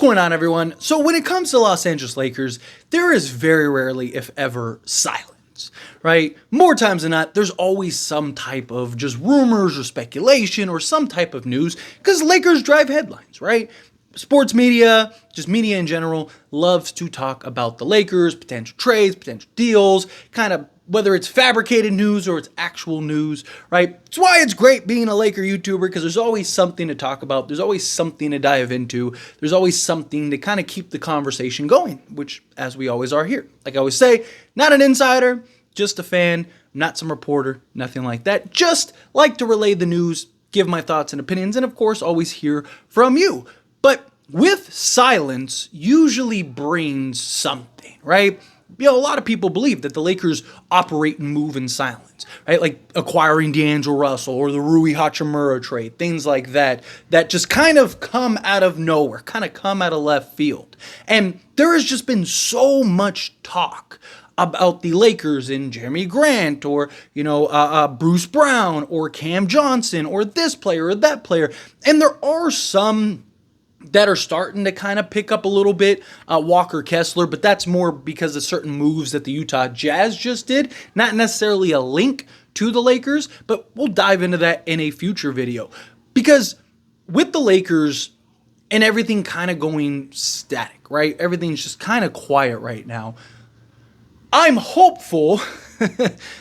going on, everyone? So when it comes to Los Angeles Lakers, there is very rarely, if ever, silence, right? More times than not, there's always some type of just rumors or speculation or some type of news because Lakers drive headlines, right? Sports media, just media in general, loves to talk about the Lakers, potential trades, potential deals, kind of whether it's fabricated news or it's actual news, right? It's why it's great being a Laker YouTuber because there's always something to talk about. There's always something to dive into. There's always something to kind of keep the conversation going, which, as we always are here. Like I always say, not an insider, just a fan, not some reporter, nothing like that. Just like to relay the news, give my thoughts and opinions, and of course, always hear from you. But with silence usually brings something, right? A lot of people believe that the Lakers operate and move in silence, right? Like acquiring D'Angelo Russell or the Rui Hachimura trade, things like that, that just kind of come out of nowhere, kind of come out of left field. And there has just been so much talk about the Lakers and Jeremy Grant or, Bruce Brown or Cam Johnson or this player or that player. And there are some that are starting to kind of pick up a little bit, Walker Kessler, but that's more because of certain moves that the Utah Jazz just did, not necessarily a link to the Lakers, but we'll dive into that in a future video. Because with the Lakers and everything kind of going static, right? Everything's just kind of quiet right now. I'm hopeful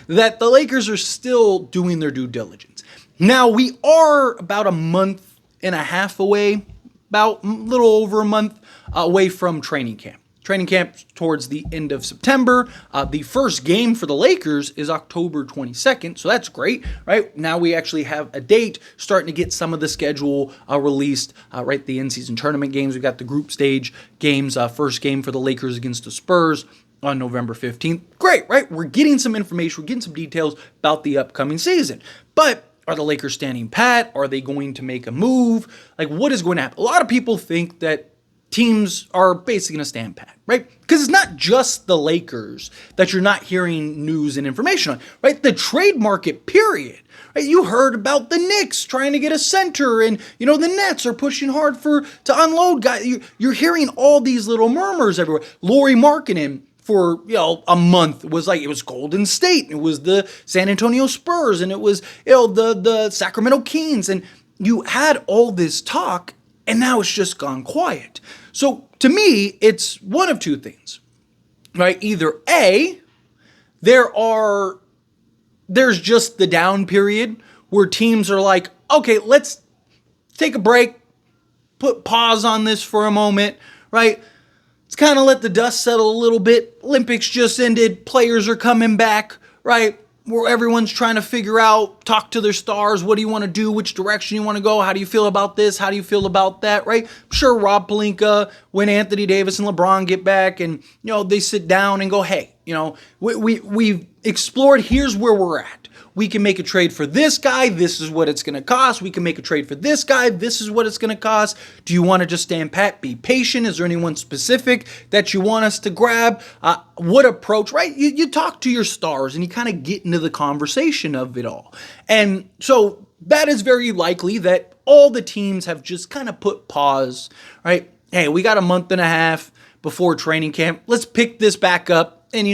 that the Lakers are still doing their due diligence. Now, we are about a month and a half away, about a little over a month away from training camp. Training camp towards the end of September. The first game for the Lakers is October 22nd, so that's great, right? Now we actually have a date, starting to get some of the schedule released, right? The in-season tournament games. We've got the group stage games, first game for the Lakers against the Spurs on November 15th. Great, right? We're getting some information, we're getting some details about the upcoming season. But are the Lakers standing pat? Are they going to make a move? Like, what is going to happen? A lot of people think that teams are basically going to stand pat, right? Because it's not just the Lakers that you're not hearing news and information on, right? The trade market, period. Right? You heard about the Knicks trying to get a center, and the Nets are pushing hard to unload guys. You're hearing all these little murmurs everywhere. Lauri Markkanen, for a month it was Golden State, it was the San Antonio Spurs, and it was the Sacramento Kings, and you had all this talk, and now it's just gone quiet. So to me, it's one of two things, right? Either A, there's just the down period where teams are like, okay, let's take a break, put pause on this for a moment, right? Let's kind of let the dust settle a little bit. Olympics just ended. Players are coming back, right? Where everyone's trying to figure out, talk to their stars. What do you want to do? Which direction you want to go? How do you feel about this? How do you feel about that, right? I'm sure Rob Pelinka, when Anthony Davis and LeBron get back and, they sit down and go, hey, we've explored, here's where we're at. We can make a trade for this guy. This is what it's going to cost. We can make a trade for this guy. This is what it's going to cost. Do you want to just stand pat, be patient? Is there anyone specific that you want us to grab? What approach, right? You talk to your stars and you kind of get into the conversation of it all. And so that is very likely that all the teams have just kind of put pause, right? Hey, we got a month and a half before training camp. Let's pick this back up in,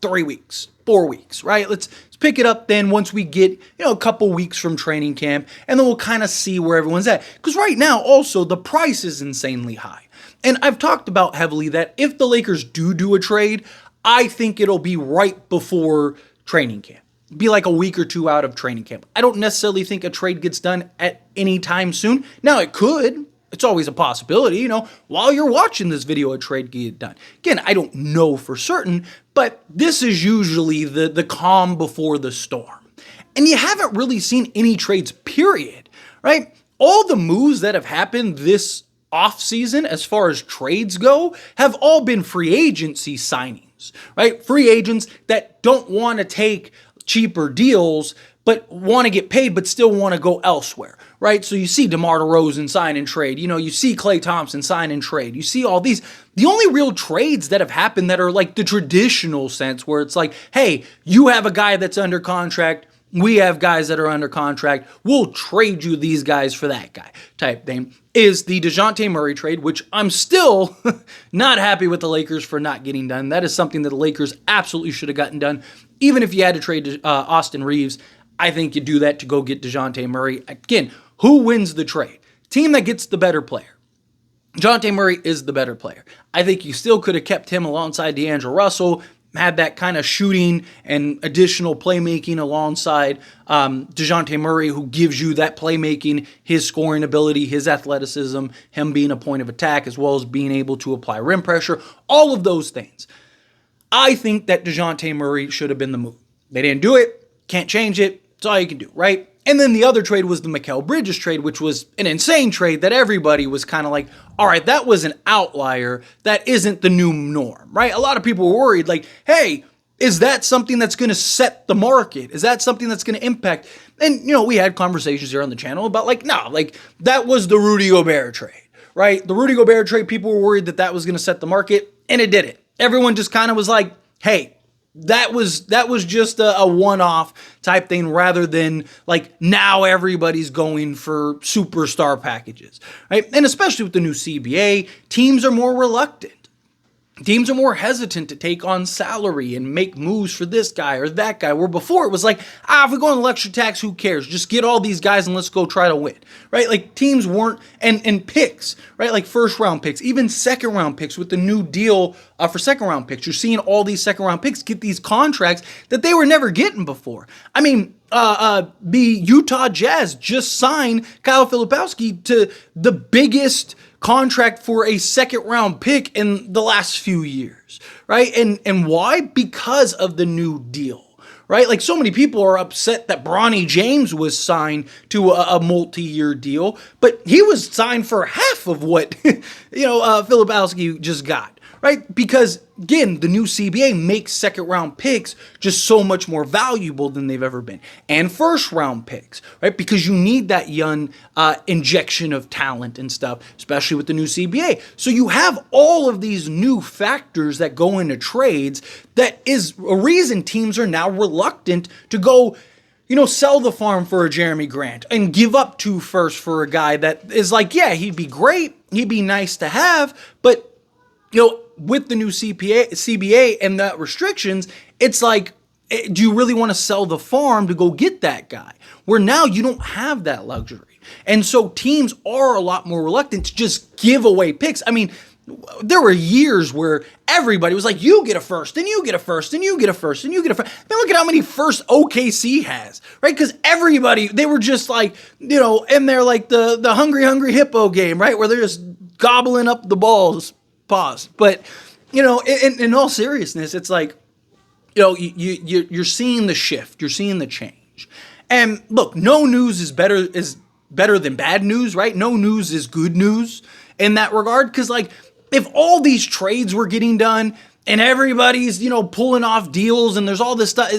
3 weeks, 4 weeks, right? Let's pick it up then once we get, a couple weeks from training camp, and then we'll kind of see where everyone's at. Because right now, also, the price is insanely high. And I've talked about heavily that if the Lakers do a trade, I think it'll be right before training camp. Be like a week or two out of training camp. I don't necessarily think a trade gets done at any time soon. Now, it could. It's always a possibility, while you're watching this video, a trade can get done. Again, I don't know for certain, but this is usually the calm before the storm. And you haven't really seen any trades, period, right? All the moves that have happened this offseason as far as trades go have all been free agency signings, right? Free agents that don't want to take cheaper deals, but want to get paid, but still want to go elsewhere, right? So you see DeMar DeRozan sign and trade. You see Klay Thompson sign and trade. You see all these. The only real trades that have happened that are like the traditional sense where it's like, hey, you have a guy that's under contract, we have guys that are under contract. We'll trade you these guys for that guy type thing is the DeJounte Murray trade, which I'm still not happy with the Lakers for not getting done. That is something that the Lakers absolutely should have gotten done. Even if you had to trade Austin Reeves, I think you do that to go get DeJounte Murray. Again, who wins the trade? Team that gets the better player. DeJounte Murray is the better player. I think you still could have kept him alongside D'Angelo Russell, had that kind of shooting and additional playmaking alongside DeJounte Murray, who gives you that playmaking, his scoring ability, his athleticism, him being a point of attack, as well as being able to apply rim pressure, all of those things. I think that DeJounte Murray should have been the move. They didn't do it. Can't change it. It's all you can do, right? And then the other trade was the Mikal Bridges trade, which was an insane trade that everybody was kind of like, all right, that was an outlier. That isn't the new norm, right? A lot of people were worried like, hey, is that something that's going to set the market? Is that something that's going to impact? And, we had conversations here on the channel about like, no, like that was the Rudy Gobert trade, right? The Rudy Gobert trade, people were worried that was going to set the market, and it didn't. Everyone just kind of was like, hey, that was just a one-off type thing rather than like now everybody's going for superstar packages, right? And especially with the new CBA, teams are more reluctant. Teams are more hesitant to take on salary and make moves for this guy or that guy, where before it was like, if we go on the luxury tax, who cares? Just get all these guys and let's go try to win, right? Like teams weren't, and picks, right? Like first round picks, even second round picks with the new deal for second round picks. You're seeing all these second round picks get these contracts that they were never getting before. I mean, the Utah Jazz just signed Kyle Filipowski to the biggest contract for a second round pick in the last few years, right? And why? Because of the new deal, right? Like so many people are upset that Bronny James was signed to a multi-year deal, but he was signed for half of what, Filipowski just got, right? Because again, the new CBA makes second round picks just so much more valuable than they've ever been. And first round picks, right? Because you need that young injection of talent and stuff, especially with the new CBA. So you have all of these new factors that go into trades that is a reason teams are now reluctant to go, sell the farm for a Jeremy Grant and give up 2 firsts for a guy that is like, yeah, he'd be great. He'd be nice to have, but with the new CBA and the restrictions, it's like, do you really want to sell the farm to go get that guy? Where now you don't have that luxury. And so teams are a lot more reluctant to just give away picks. I mean, there were years where everybody was like, you get a first, and you get a first, and you get a first, and you get a first. Man, look at how many firsts OKC has, right? Because everybody, they were just like, in there like the hungry hippo game, right? Where they're just gobbling up the balls. Pause. But, in all seriousness, it's like, you're seeing the shift. You're seeing the change. And look, no news is better than bad news, right? No news is good news in that regard. Because, like, if all these trades were getting done and everybody's, pulling off deals and there's all this stuff,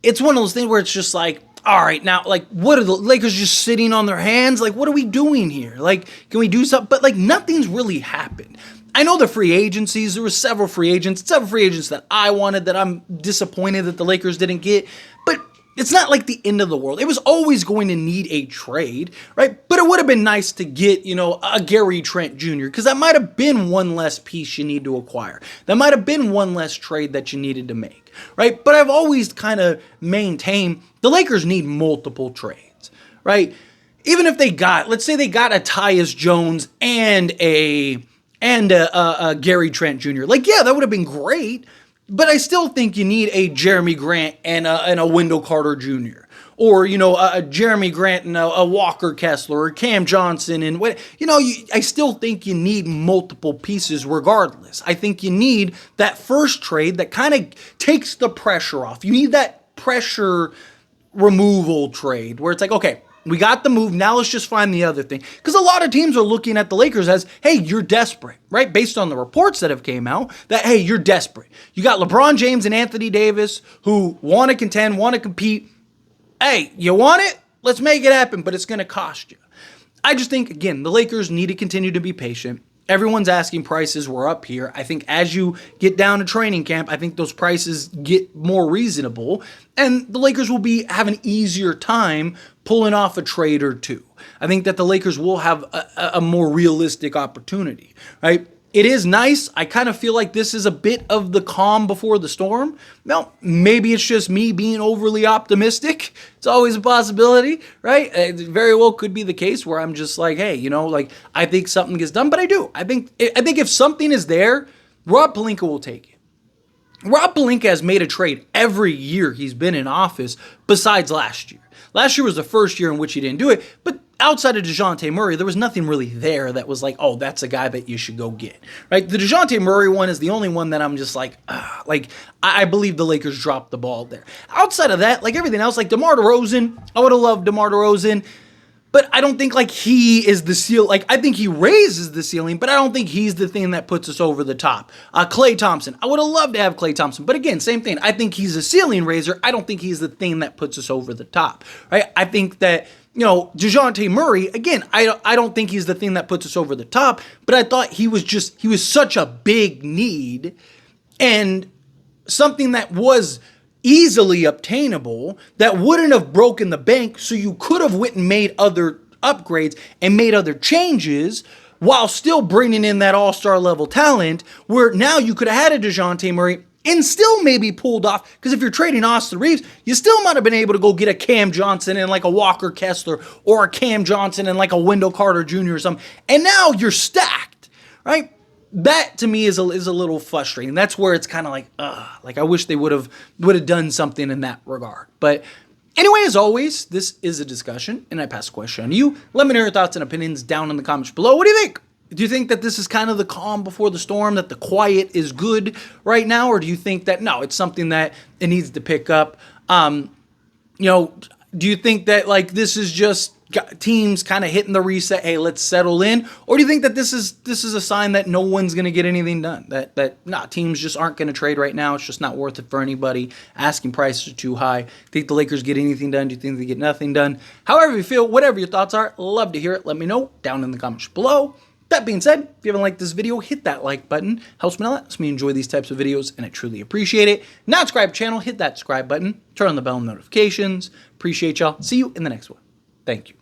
it's one of those things where it's just like, all right, now, like, what are the Lakers just sitting on their hands? Like, what are we doing here? Like, can we do something? But, like, nothing's really happened. I know the free agencies, there were several free agents that I wanted that I'm disappointed that the Lakers didn't get, but it's not like the end of the world. It was always going to need a trade, right? But it would have been nice to get, a Gary Trent Jr., because that might have been one less piece you need to acquire. That might have been one less trade that you needed to make, right? But I've always kind of maintained the Lakers need multiple trades, right? Even if let's say they got a Tyus Jones and a Gary Trent Jr. Like, yeah, that would have been great, but I still think you need a Jeremy Grant and a Wendell Carter Jr. Or, a Jeremy Grant and a Walker Kessler or Cam Johnson and what, I still think you need multiple pieces regardless. I think you need that first trade that kind of takes the pressure off. You need that pressure removal trade where it's like, okay, we got the move. Now let's just find the other thing. Because a lot of teams are looking at the Lakers as, hey, you're desperate, right? Based on the reports that have came out that, hey, you're desperate. You got LeBron James and Anthony Davis who want to contend, want to compete. Hey, you want it? Let's make it happen, but it's going to cost you. I just think, again, the Lakers need to continue to be patient. everyone's asking prices were up here. I think as you get down to training camp, I think those prices get more reasonable, and the Lakers will have an easier time pulling off a trade or two. I think that the Lakers will have a more realistic opportunity, right? It is nice. I kind of feel like this is a bit of the calm before the storm. Well, maybe it's just me being overly optimistic. It's always a possibility, right? It very well could be the case where I'm just like, hey, like I think something gets done, but I do. I think if something is there, Rob Pelinka will take it. Rob Pelinka has made a trade every year he's been in office besides last year. Last year was the first year in which he didn't do it, but outside of DeJounte Murray, there was nothing really there that was like, oh, that's a guy that you should go get, right? The DeJounte Murray one is the only one that I'm just like, I believe the Lakers dropped the ball there. Outside of that, like everything else, like DeMar DeRozan, I would have loved DeMar DeRozan, but I don't think like he is the ceiling. Like I think he raises the ceiling, but I don't think he's the thing that puts us over the top. Klay Thompson, I would have loved to have Klay Thompson, but again, same thing. I think he's a ceiling raiser. I don't think he's the thing that puts us over the top, right? I think that, DeJounte Murray, again, I don't think he's the thing that puts us over the top, but I thought he was such a big need and something that was easily obtainable that wouldn't have broken the bank, so you could have went and made other upgrades and made other changes while still bringing in that all-star level talent, where now you could have had a DeJounte Murray and still maybe pulled off, because if you're trading Austin Reeves, you still might have been able to go get a Cam Johnson and like a Walker Kessler, or a Cam Johnson and like a Wendell Carter Jr. or something, and now you're stacked, right? That to me is a little frustrating. That's where it's kind of like I wish they would have done something in that regard. But anyway, as always, this is a discussion, and I pass the question on to you. Let me know your thoughts and opinions down in the comments below. What do you think? Do you think that this is kind of the calm before the storm, that the quiet is good right now, or do you think that no, it's something that it needs to pick up? Do you think that like this is just teams kind of hitting the reset, hey, let's settle in? Or do you think that this is a sign that no one's going to get anything done? That teams just aren't going to trade right now. It's just not worth it for anybody. Asking prices are too high. Think the Lakers get anything done? Do you think they get nothing done? However you feel, whatever your thoughts are, love to hear it. Let me know down in the comments below. That being said, if you haven't liked this video, hit that like button. Helps me a lot. Helps me enjoy these types of videos, and I truly appreciate it. Not subscribe to the channel, hit that subscribe button. Turn on the bell notifications. Appreciate y'all. See you in the next one. Thank you.